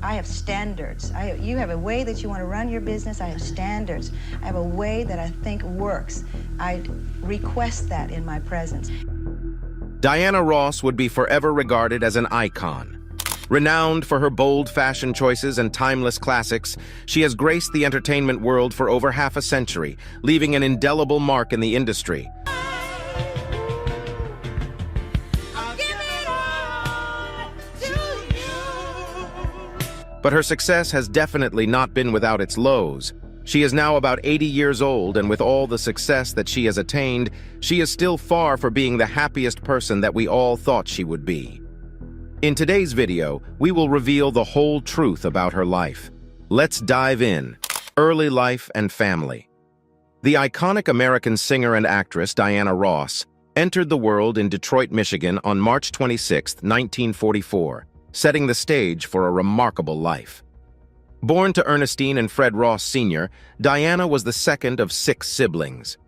I have standards. You have a way that you want to run your business. I have standards. I have a way that I think works. I request that in my presence. Diana Ross would be forever regarded as an icon. Renowned for her bold fashion choices and timeless classics, she has graced the entertainment world for over half a century, leaving an indelible mark in the industry. But her success has definitely not been without its lows. She is now about 80 years old, and with all the success that she has attained, she is still far from being the happiest person that we all thought she would be. In today's video, we will reveal the whole truth about her life. Let's dive in. Early life and family. The iconic American singer and actress Diana Ross entered the world in Detroit, Michigan on March 26, 1944, setting the stage for a remarkable life. Born to Ernestine and Fred Ross Sr., Diana was the second of 6 siblings.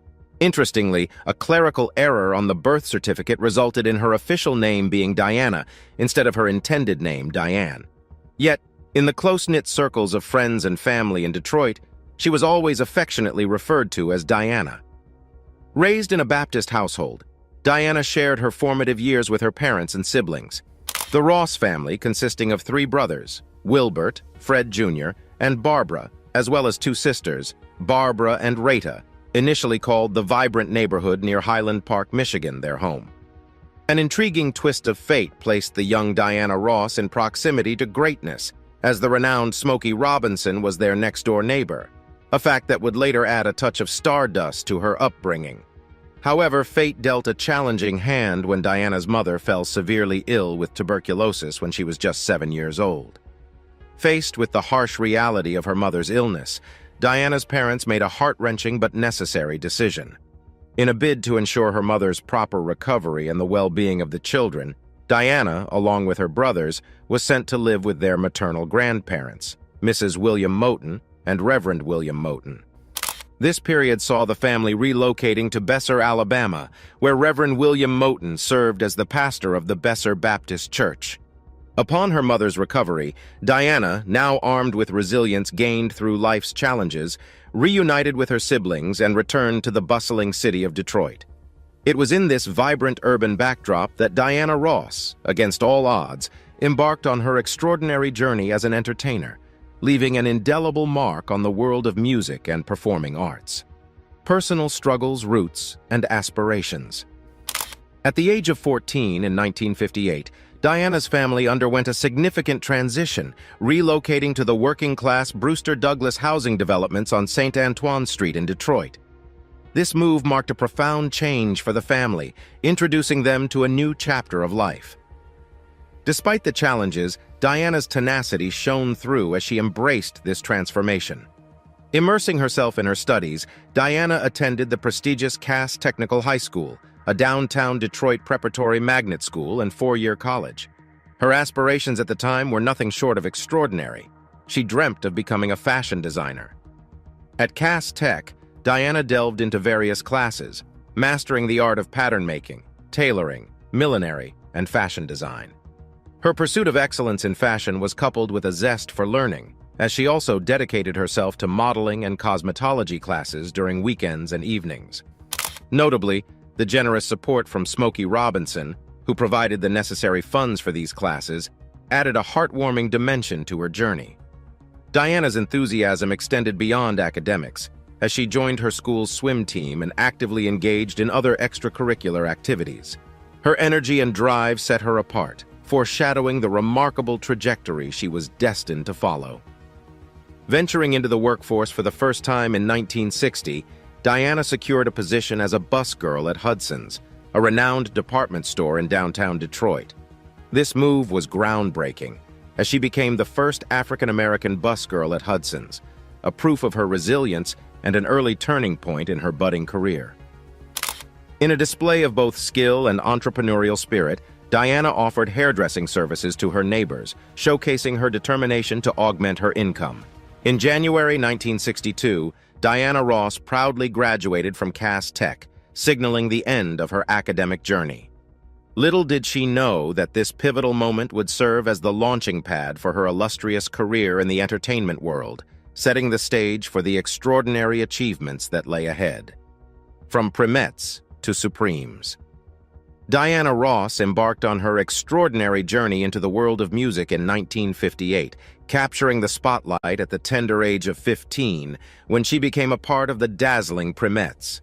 Interestingly, a clerical error on the birth certificate resulted in her official name being Diana instead of her intended name, Diane. Yet, in the close-knit circles of friends and family in Detroit, she was always affectionately referred to as Diana. Raised in a Baptist household, Diana shared her formative years with her parents and siblings. The Ross family, consisting of 3 brothers, Wilbert, Fred Jr., and Barbara, as well as 2 sisters, Barbara and Rita, initially called the vibrant neighborhood near Highland Park, Michigan, their home. An intriguing twist of fate placed the young Diana Ross in proximity to greatness, as the renowned Smokey Robinson was their next-door neighbor, a fact that would later add a touch of stardust to her upbringing. However, fate dealt a challenging hand when Diana's mother fell severely ill with tuberculosis when she was just 7 years old. Faced with the harsh reality of her mother's illness, Diana's parents made a heart-wrenching but necessary decision. In a bid to ensure her mother's proper recovery and the well-being of the children, Diana, along with her brothers, was sent to live with their maternal grandparents, Mrs. William Moten and Reverend William Moten. This period saw the family relocating to Besser, Alabama, where Reverend William Moten served as the pastor of the Besser Baptist Church. Upon her mother's recovery, Diana, now armed with resilience gained through life's challenges, reunited with her siblings and returned to the bustling city of Detroit. It was in this vibrant urban backdrop that Diana Ross, against all odds, embarked on her extraordinary journey as an entertainer, leaving an indelible mark on the world of music and performing arts. Personal struggles, roots, and aspirations. At the age of 14 in 1958, Diana's family underwent a significant transition, relocating to the working-class Brewster Douglas housing developments on St. Antoine Street in Detroit. This move marked a profound change for the family, introducing them to a new chapter of life. Despite the challenges, Diana's tenacity shone through as she embraced this transformation. Immersing herself in her studies, Diana attended the prestigious Cass Technical High School, a downtown Detroit preparatory magnet school and 4-year college. Her aspirations at the time were nothing short of extraordinary. She dreamt of becoming a fashion designer. At Cass Tech, Diana delved into various classes, mastering the art of pattern making, tailoring, millinery, and fashion design. Her pursuit of excellence in fashion was coupled with a zest for learning, as she also dedicated herself to modeling and cosmetology classes during weekends and evenings. Notably, the generous support from Smokey Robinson, who provided the necessary funds for these classes, added a heartwarming dimension to her journey. Diana's enthusiasm extended beyond academics, as she joined her school's swim team and actively engaged in other extracurricular activities. Her energy and drive set her apart, foreshadowing the remarkable trajectory she was destined to follow. Venturing into the workforce for the first time in 1960, Diana secured a position as a busgirl at Hudson's, a renowned department store in downtown Detroit. This move was groundbreaking, as she became the first African-American busgirl at Hudson's, a proof of her resilience and an early turning point in her budding career. In a display of both skill and entrepreneurial spirit, Diana offered hairdressing services to her neighbors, showcasing her determination to augment her income. In January 1962, Diana Ross proudly graduated from Cass Tech, signaling the end of her academic journey. Little did she know that this pivotal moment would serve as the launching pad for her illustrious career in the entertainment world, setting the stage for the extraordinary achievements that lay ahead. From primettes to supremes. Diana Ross embarked on her extraordinary journey into the world of music in 1958, capturing the spotlight at the tender age of 15 when she became a part of the dazzling Primettes.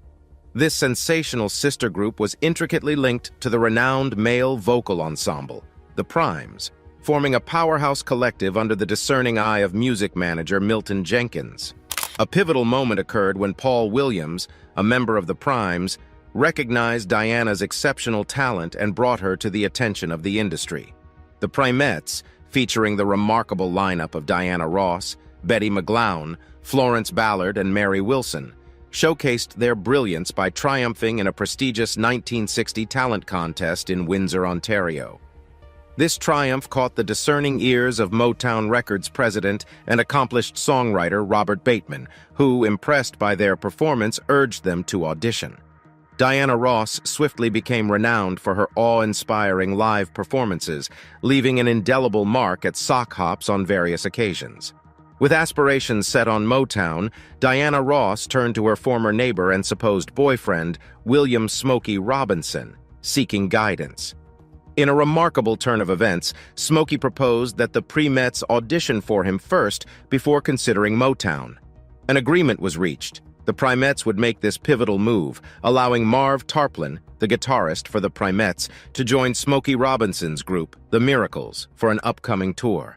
This sensational sister group was intricately linked to the renowned male vocal ensemble, the Primes, forming a powerhouse collective under the discerning eye of music manager Milton Jenkins. A pivotal moment occurred when Paul Williams, a member of the Primes, recognized Diana's exceptional talent and brought her to the attention of the industry. The Primettes, featuring the remarkable lineup of Diana Ross, Betty McGlown, Florence Ballard, and Mary Wilson, showcased their brilliance by triumphing in a prestigious 1960 talent contest in Windsor, Ontario. This triumph caught the discerning ears of Motown Records president and accomplished songwriter Robert Bateman, who, impressed by their performance, urged them to audition. Diana Ross swiftly became renowned for her awe-inspiring live performances, leaving an indelible mark at sock hops on various occasions. With aspirations set on Motown, Diana Ross turned to her former neighbor and supposed boyfriend, William "Smokey" Robinson, seeking guidance. In a remarkable turn of events, Smokey proposed that the Primettes audition for him first before considering Motown. An agreement was reached. The Primettes would make this pivotal move, allowing Marv Tarplin, the guitarist for the Primettes, to join Smokey Robinson's group, The Miracles, for an upcoming tour.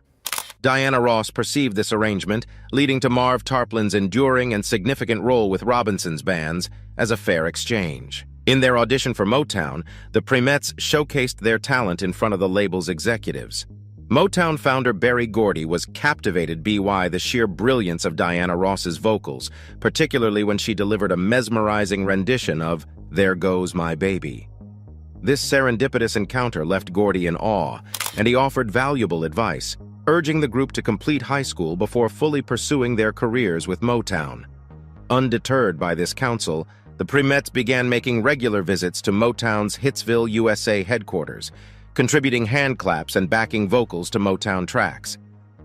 Diana Ross perceived this arrangement, leading to Marv Tarplin's enduring and significant role with Robinson's bands, as a fair exchange. In their audition for Motown, the Primettes showcased their talent in front of the label's executives. Motown founder Berry Gordy was captivated by the sheer brilliance of Diana Ross's vocals, particularly when she delivered a mesmerizing rendition of "There Goes My Baby." This serendipitous encounter left Gordy in awe, and he offered valuable advice, urging the group to complete high school before fully pursuing their careers with Motown. Undeterred by this counsel, the Primettes began making regular visits to Motown's Hitsville, USA headquarters, contributing hand claps and backing vocals to Motown tracks.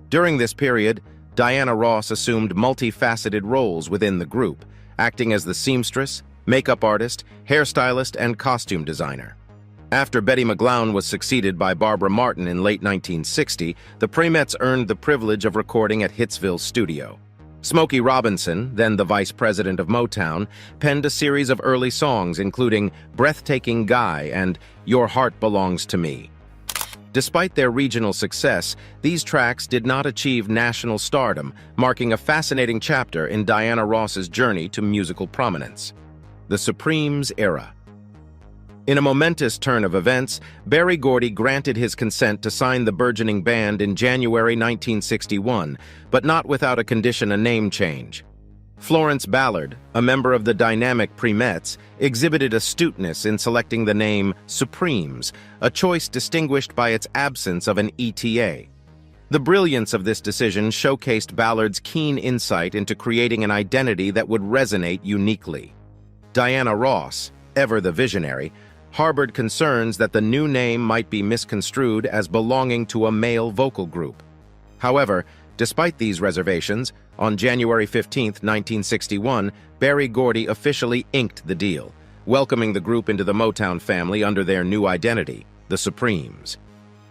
During this period, Diana Ross assumed multifaceted roles within the group, acting as the seamstress, makeup artist, hairstylist, and costume designer. After Betty McGlown was succeeded by Barbara Martin in late 1960, the Primettes earned the privilege of recording at Hitsville's studio. Smokey Robinson, then the vice president of Motown, penned a series of early songs including "Breathtaking Guy" and "Your Heart Belongs to Me." Despite their regional success, these tracks did not achieve national stardom, marking a fascinating chapter in Diana Ross's journey to musical prominence. The Supremes era. In a momentous turn of events, Berry Gordy granted his consent to sign the burgeoning band in January 1961, but not without a condition: a name change. Florence Ballard, a member of the dynamic Primettes, exhibited astuteness in selecting the name Supremes, a choice distinguished by its absence of an ETA. The brilliance of this decision showcased Ballard's keen insight into creating an identity that would resonate uniquely. Diana Ross, ever the visionary, harbored concerns that the new name might be misconstrued as belonging to a male vocal group. However, despite these reservations, on January 15, 1961, Berry Gordy officially inked the deal, welcoming the group into the Motown family under their new identity, the Supremes.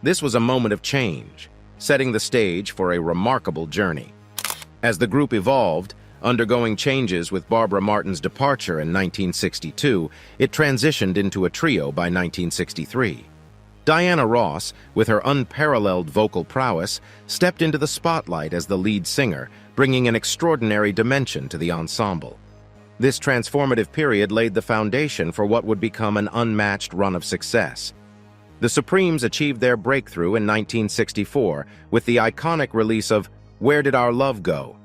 This was a moment of change, setting the stage for a remarkable journey. As the group evolved, undergoing changes with Barbara Martin's departure in 1962, it transitioned into a trio by 1963. Diana Ross, with her unparalleled vocal prowess, stepped into the spotlight as the lead singer, bringing an extraordinary dimension to the ensemble. This transformative period laid the foundation for what would become an unmatched run of success. The Supremes achieved their breakthrough in 1964 with the iconic release of "Where Did Our Love Go?"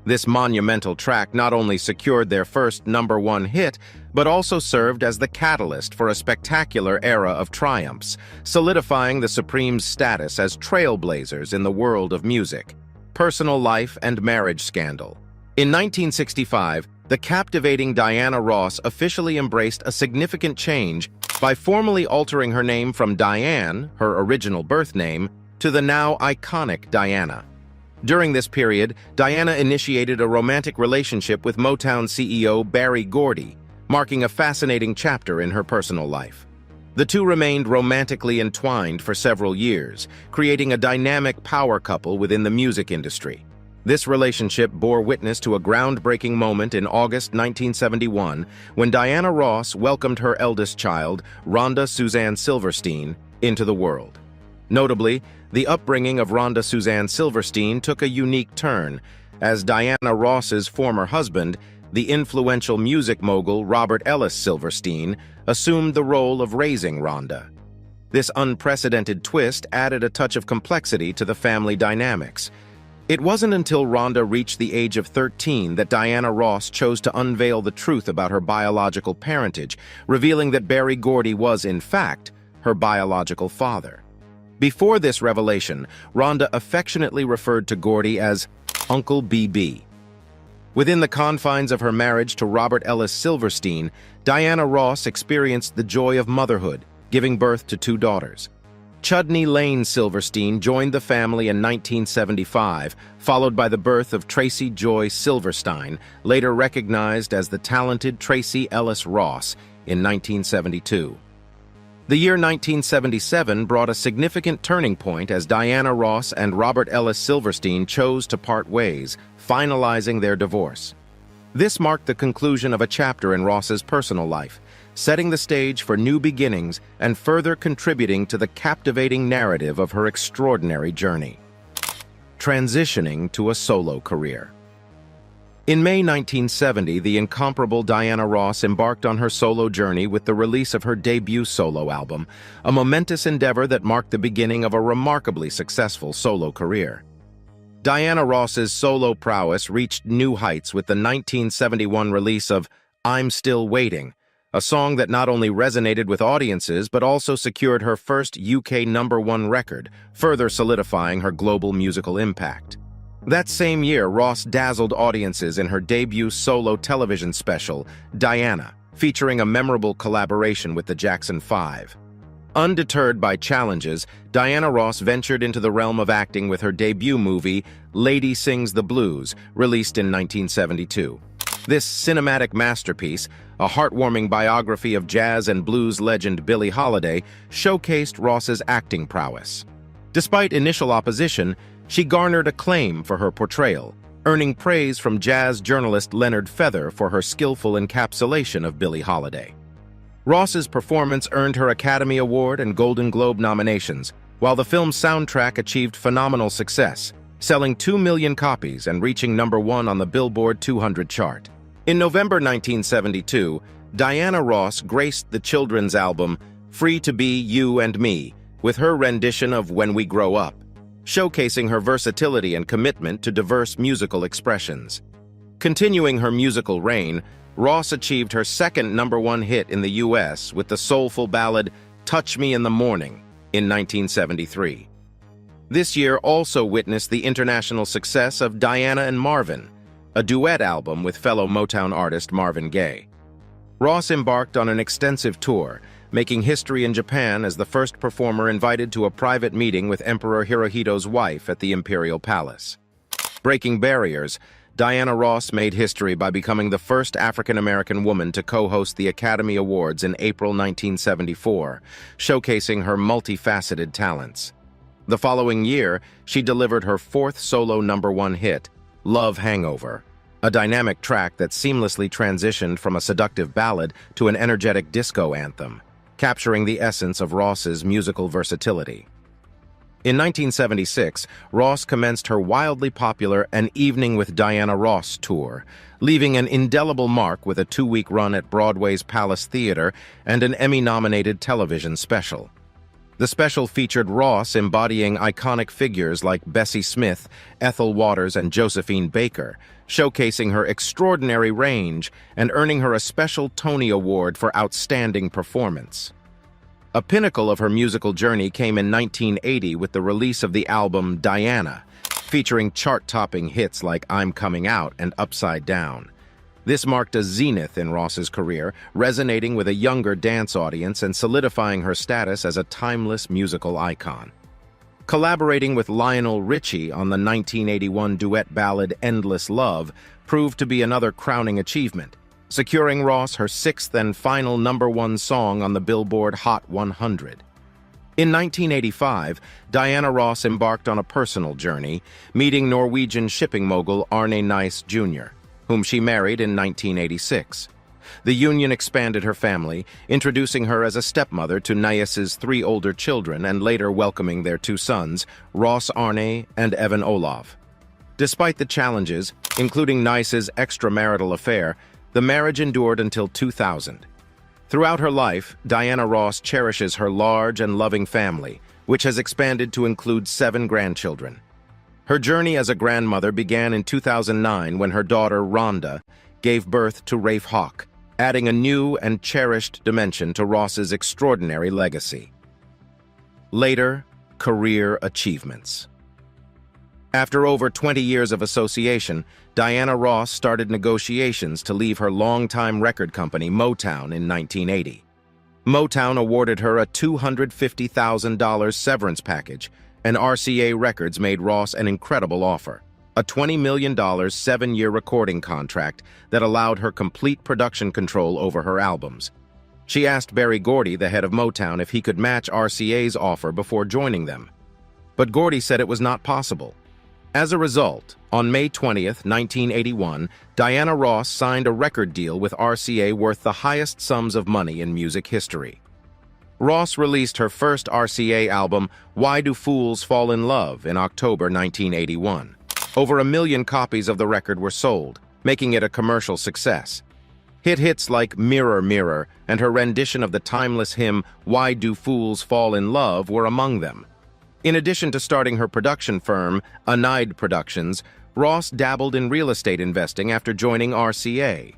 This monumental track not only secured their first #1 hit, but also served as the catalyst for a spectacular era of triumphs, solidifying the Supremes' status as trailblazers in the world of music. Personal life and marriage scandal. In 1965, the captivating Diana Ross officially embraced a significant change by formally altering her name from Diane, her original birth name, to the now iconic Diana. During this period, Diana initiated a romantic relationship with Motown CEO Berry Gordy, marking a fascinating chapter in her personal life. The two remained romantically entwined for several years, creating a dynamic power couple within the music industry. This relationship bore witness to a groundbreaking moment in August 1971 when Diana Ross welcomed her eldest child, Rhonda Suzanne Silverstein, into the world. Notably, the upbringing of Rhonda Suzanne Silverstein took a unique turn, as Diana Ross's former husband, the influential music mogul Robert Ellis Silverstein, assumed the role of raising Rhonda. This unprecedented twist added a touch of complexity to the family dynamics. It wasn't until Rhonda reached the age of 13 that Diana Ross chose to unveil the truth about her biological parentage, revealing that Berry Gordy was, in fact, her biological father. Before this revelation, Rhonda affectionately referred to Gordy as Uncle BB. Within the confines of her marriage to Robert Ellis Silverstein, Diana Ross experienced the joy of motherhood, giving birth to two daughters. Chudney Lane Silverstein joined the family in 1975, followed by the birth of Tracy Joy Silverstein, later recognized as the talented Tracy Ellis Ross, in 1972. The year 1977 brought a significant turning point as Diana Ross and Robert Ellis Silverstein chose to part ways, finalizing their divorce. This marked the conclusion of a chapter in Ross's personal life, setting the stage for new beginnings and further contributing to the captivating narrative of her extraordinary journey. Transitioning to a solo career. In May 1970, the incomparable Diana Ross embarked on her solo journey with the release of her debut solo album, a momentous endeavor that marked the beginning of a remarkably successful solo career. Diana Ross's solo prowess reached new heights with the 1971 release of I'm Still Waiting, a song that not only resonated with audiences but also secured her first UK #1 record, further solidifying her global musical impact. That same year, Ross dazzled audiences in her debut solo television special, Diana, featuring a memorable collaboration with the Jackson 5. Undeterred by challenges, Diana Ross ventured into the realm of acting with her debut movie, Lady Sings the Blues, released in 1972. This cinematic masterpiece, a heartwarming biography of jazz and blues legend Billie Holiday, showcased Ross's acting prowess. Despite initial opposition, she garnered acclaim for her portrayal, earning praise from jazz journalist Leonard Feather for her skillful encapsulation of Billie Holiday. Ross's performance earned her Academy Award and Golden Globe nominations, while the film's soundtrack achieved phenomenal success, selling 2 million copies and reaching #1 on the Billboard 200 chart. In November 1972, Diana Ross graced the children's album Free to Be You and Me with her rendition of When We Grow Up, showcasing her versatility and commitment to diverse musical expressions. Continuing her musical reign, Ross achieved her second #1 hit in the U.S. with the soulful ballad Touch Me in the Morning in 1973. This year also witnessed the international success of Diana and Marvin, a duet album with fellow Motown artist Marvin Gaye. Ross embarked on an extensive tour, making history in Japan as the first performer invited to a private meeting with Emperor Hirohito's wife at the Imperial Palace. Breaking barriers, Diana Ross made history by becoming the first African-American woman to co-host the Academy Awards in April 1974, showcasing her multifaceted talents. The following year, she delivered her fourth solo #1 hit, Love Hangover, a dynamic track that seamlessly transitioned from a seductive ballad to an energetic disco anthem, capturing the essence of Ross's musical versatility. In 1976, Ross commenced her wildly popular An Evening with Diana Ross tour, leaving an indelible mark with a 2-week run at Broadway's Palace Theater and an Emmy-nominated television special. The special featured Ross embodying iconic figures like Bessie Smith, Ethel Waters, and Josephine Baker, showcasing her extraordinary range and earning her a special Tony Award for outstanding performance. A pinnacle of her musical journey came in 1980 with the release of the album Diana, featuring chart-topping hits like I'm Coming Out and Upside Down. This marked a zenith in Ross's career, resonating with a younger dance audience and solidifying her status as a timeless musical icon. Collaborating with Lionel Richie on the 1981 duet ballad Endless Love proved to be another crowning achievement, securing Ross her sixth and final #1 song on the Billboard Hot 100. In 1985, Diana Ross embarked on a personal journey, meeting Norwegian shipping mogul Arne Nice Jr., whom she married in 1986. The union expanded her family, introducing her as a stepmother to Nice's 3 older children and later welcoming their 2 sons, Ross Arne and Evan Olav. Despite the challenges, including Nice's extramarital affair, the marriage endured until 2000. Throughout her life, Diana Ross cherishes her large and loving family, which has expanded to include 7 grandchildren. Her journey as a grandmother began in 2009 when her daughter, Rhonda, gave birth to Rafe Hawk, adding a new and cherished dimension to Ross's extraordinary legacy. Later, career achievements. After over 20 years of association, Diana Ross started negotiations to leave her longtime record company, Motown, in 1980. Motown awarded her a $250,000 severance package, and RCA Records made Ross an incredible offer, a $20 million 7-year recording contract that allowed her complete production control over her albums. She asked Berry Gordy, the head of Motown, if he could match RCA's offer before joining them. But Gordy said it was not possible. As a result, on May 20th, 1981, Diana Ross signed a record deal with RCA worth the highest sums of money in music history. Ross released her first RCA album, Why Do Fools Fall in Love, in October 1981. Over 1 million copies of the record were sold, making it a commercial success. Hits like Mirror, Mirror and her rendition of the timeless hymn Why Do Fools Fall in Love were among them. In addition to starting her production firm, Unveiled Productions, Ross dabbled in real estate investing after joining RCA.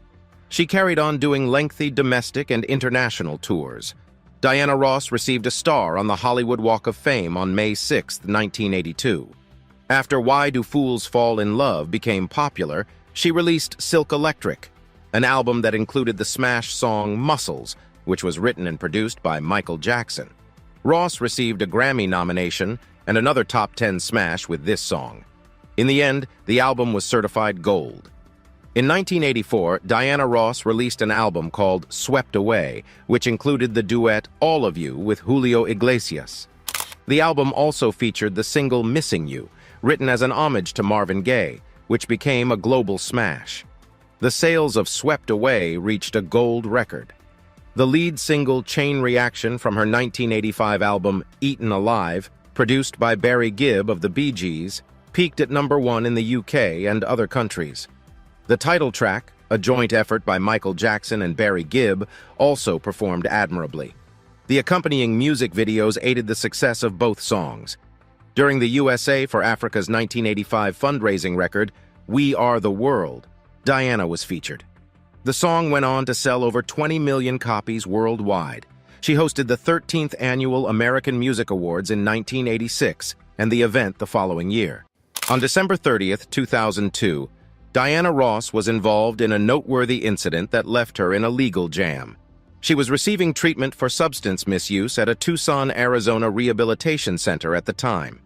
She carried on doing lengthy domestic and international tours. Diana Ross received a star on the Hollywood Walk of Fame on May 6, 1982. After Why Do Fools Fall in Love became popular, she released Silk Electric, an album that included the smash song Muscles, which was written and produced by Michael Jackson. Ross received a Grammy nomination and another top 10 smash with this song. In the end, the album was certified gold. In 1984, Diana Ross released an album called Swept Away, which included the duet All of You with Julio Iglesias. The album also featured the single Missing You, written as an homage to Marvin Gaye, which became a global smash. The sales of Swept Away reached a gold record. The lead single Chain Reaction from her 1985 album Eaten Alive, produced by Barry Gibb of the Bee Gees, peaked at #1 in the UK and other countries. The title track, a joint effort by Michael Jackson and Barry Gibb, also performed admirably. The accompanying music videos aided the success of both songs. During the USA for Africa's 1985 fundraising record, We Are the World, Diana was featured. The song went on to sell over 20 million copies worldwide. She hosted the 13th Annual American Music Awards in 1986 and the event the following year. On December 30th, 2002, Diana Ross was involved in a noteworthy incident that left her in a legal jam. She was receiving treatment for substance misuse at a Tucson, Arizona rehabilitation center at the time.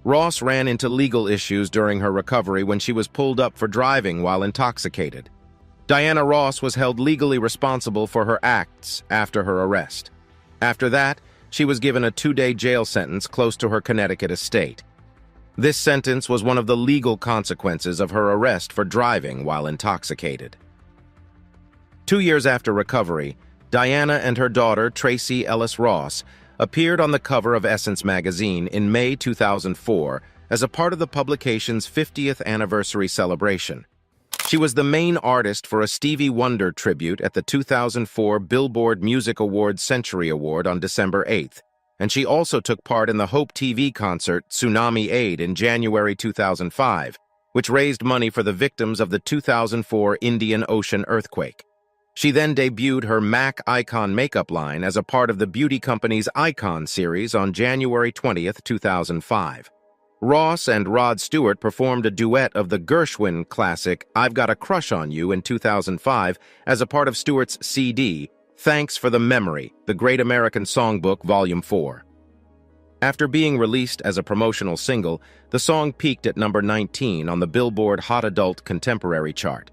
Ross ran into legal issues during her recovery when she was pulled up for driving while intoxicated. Diana Ross was held legally responsible for her acts after her arrest. After that, she was given a 2-day jail sentence close to her Connecticut estate. This sentence was one of the legal consequences of her arrest for driving while intoxicated. 2 years after recovery, Diana and her daughter, Tracy Ellis Ross, appeared on the cover of Essence magazine in May 2004 as a part of the publication's 50th anniversary celebration. She was the main artist for a Stevie Wonder tribute at the 2004 Billboard Music Awards Century Award on December 8th, and she also took part in the Hope TV concert Tsunami Aid in January 2005, which raised money for the victims of the 2004 Indian Ocean earthquake. She then debuted her MAC Icon makeup line as a part of the beauty company's Icon series on January 20th, 2005. Ross and Rod Stewart performed a duet of the Gershwin classic I've Got a Crush on You in 2005 as a part of Stewart's CD, Thanks for the Memory, The Great American Songbook, Volume 4. After being released as a promotional single, the song peaked at number 19 on the Billboard Hot Adult Contemporary chart.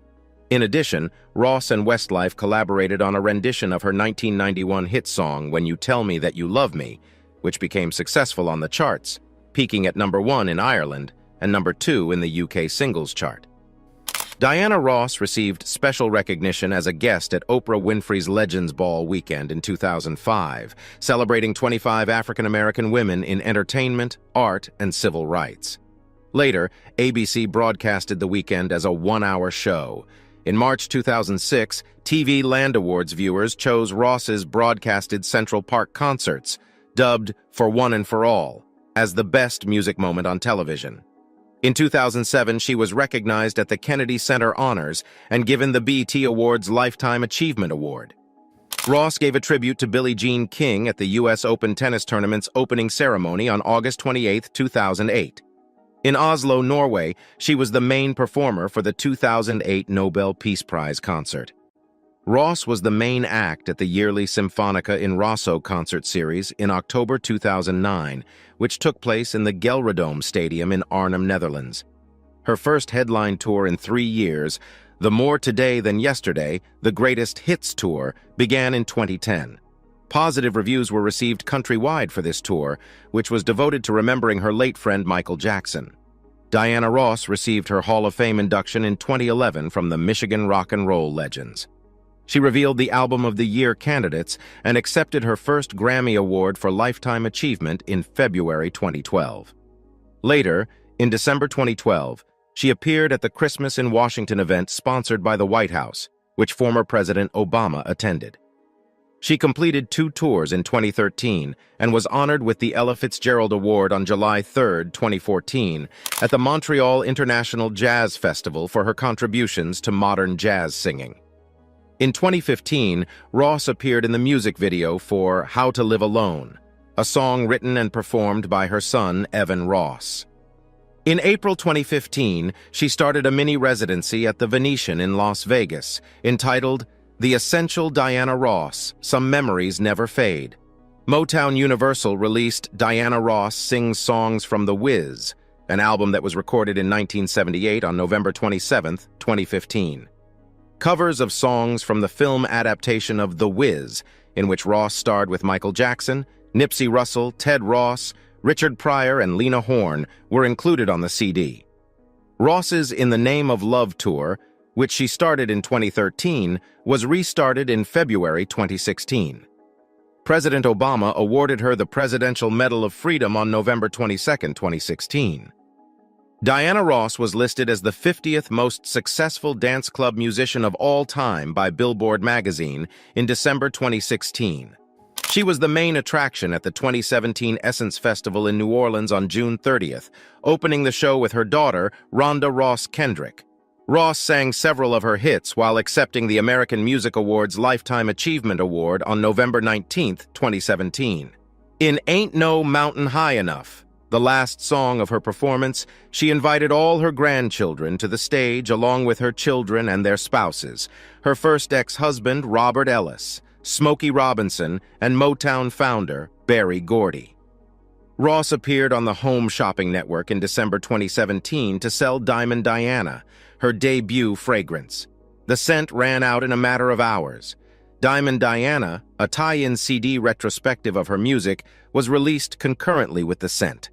In addition, Ross and Westlife collaborated on a rendition of her 1991 hit song When You Tell Me That You Love Me, which became successful on the charts, peaking at number 1 in Ireland and number 2 in the UK singles chart. Diana Ross received special recognition as a guest at Oprah Winfrey's Legends Ball weekend in 2005, celebrating 25 African-American women in entertainment, art, and civil rights. Later, ABC broadcasted the weekend as a one-hour show. In March 2006, TV Land Awards viewers chose Ross's broadcasted Central Park concerts, dubbed For One and For All, as the best music moment on television. In 2007, she was recognized at the Kennedy Center Honors and given the BET Awards Lifetime Achievement Award. Ross gave a tribute to Billie Jean King at the U.S. Open tennis tournament's opening ceremony on August 28, 2008. In Oslo, Norway, she was the main performer for the 2008 Nobel Peace Prize concert. Ross was the main act at the yearly Symfonica in Rosso concert series in October 2009, which took place in the Gelredome Stadium in Arnhem, Netherlands. Her first headline tour in 3 years, the More Today Than Yesterday, the Greatest Hits Tour, began in 2010. Positive reviews were received countrywide for this tour, which was devoted to remembering her late friend Michael Jackson. Diana Ross received her Hall of Fame induction in 2011 from the Michigan Rock and Roll Legends. She revealed the Album of the Year candidates and accepted her first Grammy Award for Lifetime Achievement in February 2012. Later, in December 2012, she appeared at the Christmas in Washington event sponsored by the White House, which former President Obama attended. She completed 2 tours in 2013 and was honored with the Ella Fitzgerald Award on July 3, 2014, at the Montreal International Jazz Festival for her contributions to modern jazz singing. In 2015, Ross appeared in the music video for How to Live Alone, a song written and performed by her son, Evan Ross. In April 2015, she started a mini-residency at the Venetian in Las Vegas, entitled The Essential Diana Ross, Some Memories Never Fade. Motown Universal released Diana Ross Sings Songs from the Wiz, an album that was recorded in 1978 on November 27, 2015. Covers of songs from the film adaptation of The Wiz, in which Ross starred with Michael Jackson, Nipsey Russell, Ted Ross, Richard Pryor, and Lena Horne, were included on the CD. Ross's In the Name of Love tour, which she started in 2013, was restarted in February 2016. President Obama awarded her the Presidential Medal of Freedom on November 22, 2016. Diana Ross was listed as the 50th most successful dance club musician of all time by Billboard magazine in December 2016. She was the main attraction at the 2017 Essence Festival in New Orleans on June 30th, opening the show with her daughter, Rhonda Ross Kendrick. Ross sang several of her hits while accepting the American Music Awards Lifetime Achievement Award on November 19, 2017. In Ain't No Mountain High Enough, the last song of her performance, she invited all her grandchildren to the stage along with her children and their spouses, her first ex-husband, Robert Ellis, Smokey Robinson, and Motown founder, Berry Gordy. Ross appeared on the Home Shopping Network in December 2017 to sell Diamond Diana, her debut fragrance. The scent ran out in a matter of hours. Diamond Diana, a tie-in CD retrospective of her music, was released concurrently with the scent.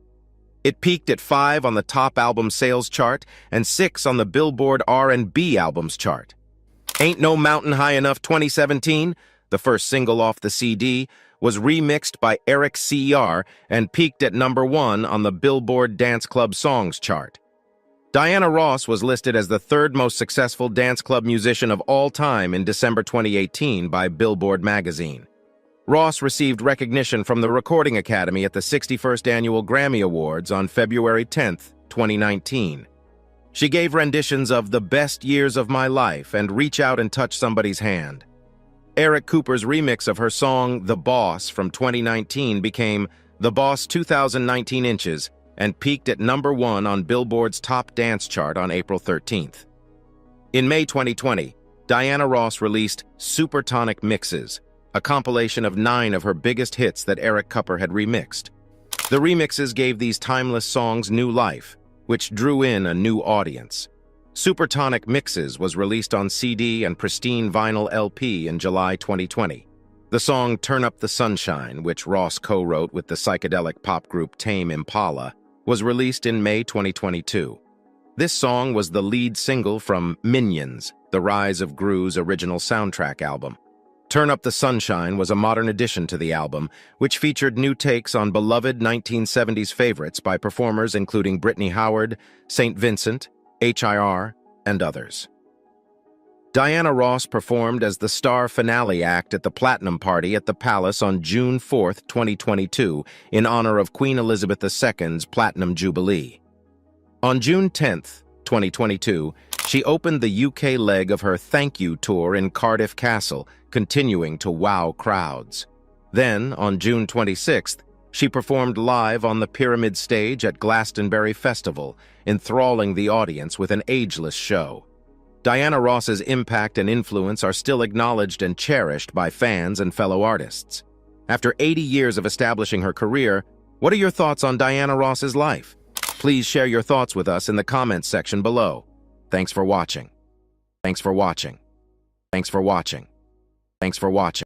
It peaked at 5 on the top album sales chart and 6 on the Billboard R&B albums chart. Ain't No Mountain High Enough 2017, the first single off the CD, was remixed by Eric C.R. and peaked at number 1 on the Billboard Dance Club Songs chart. Diana Ross was listed as the 3rd most successful dance club musician of all time in December 2018 by Billboard magazine. Ross received recognition from the Recording Academy at the 61st Annual Grammy Awards on February 10, 2019. She gave renditions of The Best Years of My Life and Reach Out and Touch Somebody's Hand. Eric Cooper's remix of her song The Boss from 2019 became The Boss 2019 Inches, and peaked at #1 on Billboard's Top Dance chart on April 13th. In May 2020, Diana Ross released Supertonic Mixes, a compilation of 9 of her biggest hits that Eric Kupper had remixed. The remixes gave these timeless songs new life, which drew in a new audience. Supertonic Mixes was released on CD and pristine vinyl LP in July 2020. The song Turn Up the Sunshine, which Ross co-wrote with the psychedelic pop group Tame Impala, was released in May 2022. This song was the lead single from Minions, the Rise of Gru's original soundtrack album. Turn Up the Sunshine was a modern addition to the album, which featured new takes on beloved 1970s favorites by performers including Brittany Howard, St. Vincent, HIR, and others. Diana Ross performed as the star finale act at the Platinum Party at the Palace on June 4, 2022, in honor of Queen Elizabeth II's Platinum Jubilee. On June 10, 2022, she opened the UK leg of her Thank You tour in Cardiff Castle, continuing to wow crowds. Then, on June 26th, she performed live on the Pyramid stage at Glastonbury Festival, enthralling the audience with an ageless show. Diana Ross's impact and influence are still acknowledged and cherished by fans and fellow artists. After 80 years of establishing her career, what are your thoughts on Diana Ross's life? Please share your thoughts with us in the comments section below. Thanks for watching. Thanks for watching. Thanks for watching. Thanks for watching.